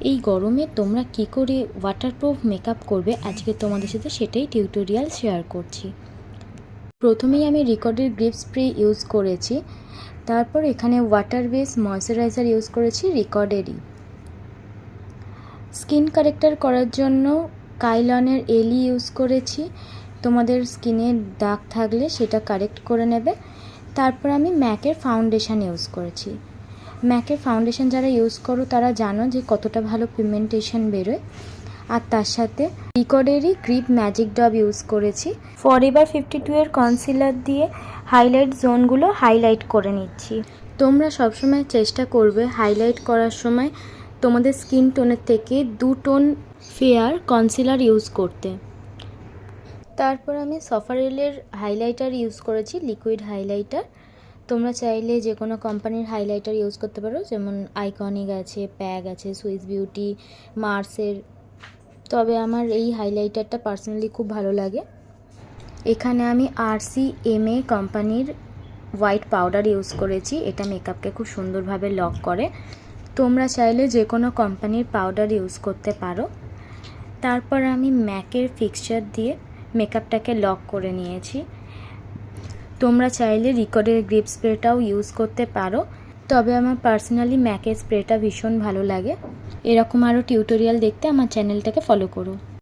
এই গরমে তোমরা কি করে ওয়াটারপ্রুফ মেকআপ করবে আজকে তোমাদের সাথে সেটাই টিউটোরিয়াল শেয়ার করছি। প্রথমেই আমি রিকর্ডের গ্রিপ স্প্রে ইউজ করেছি, তারপর এখানে ওয়াটার বেস ময়শ্চারাইজার ইউজ করেছি রিকর্ডেরই। স্কিন কারেক্টার করার জন্য কাইলনের এলি ইউজ করেছি, তোমাদের স্কিনে দাগ থাকলে সেটা কারেক্ট করে নেবে। তারপর আমি ম্যাকের ফাউন্ডেশন ইউজ করেছি। ম্যাকের ফাউন্ডেশন যারা ইউজ করো তারা জানো যে কতটা ভালো পিগমেন্টেশন বেরোয়। আর তার সাথে রিকর্ডেরই গ্রিপ ম্যাজিক ডব ইউজ করেছি। ফরএভার 52 এর কনসিলার দিয়ে হাইলাইট জোনগুলো হাইলাইট করে নিচ্ছি। তোমরা সবসময় চেষ্টা করবে হাইলাইট করার সময় তোমাদের স্কিন টোনের থেকে 2 টোন ফেয়ার কনসিলার ইউজ করতে। তারপর আমি সফারেলের হাইলাইটার ইউজ করেছি, লিকুইড হাইলাইটার। তোমরা চাইলে যে কোনো কোম্পানির হাইলাইটার ইউজ করতে পারো, যেমন আইকনিক আছে, প্যাগ আছে, সুইস বিউটি, মার্সের। তবে আমার এই হাইলাইটারটা পার্সোনালি খুব ভালো লাগে। এখানে আমি RCMA কোম্পানির হোয়াইট পাউডার ইউজ করেছি, এটা মেকআপকে খুব সুন্দরভাবে লক করে। তোমরা চাইলে যে কোনো কোম্পানির পাউডার ইউজ করতে পারো। তারপর আমি ম্যাকের ফিক্সচার দিয়ে মেকআপটাকে লক করে নিয়েছি। তোমরা চাইলে রিকর্ডের গ্রিপ স্প্রেটাও ইউজ করতে পারো, তবে আমার পার্সোনালি ম্যাকের স্প্রেটা ভীষণ ভালো লাগে। এরকম আরও টিউটোরিয়াল দেখতে আমার চ্যানেলটাকে ফলো করো।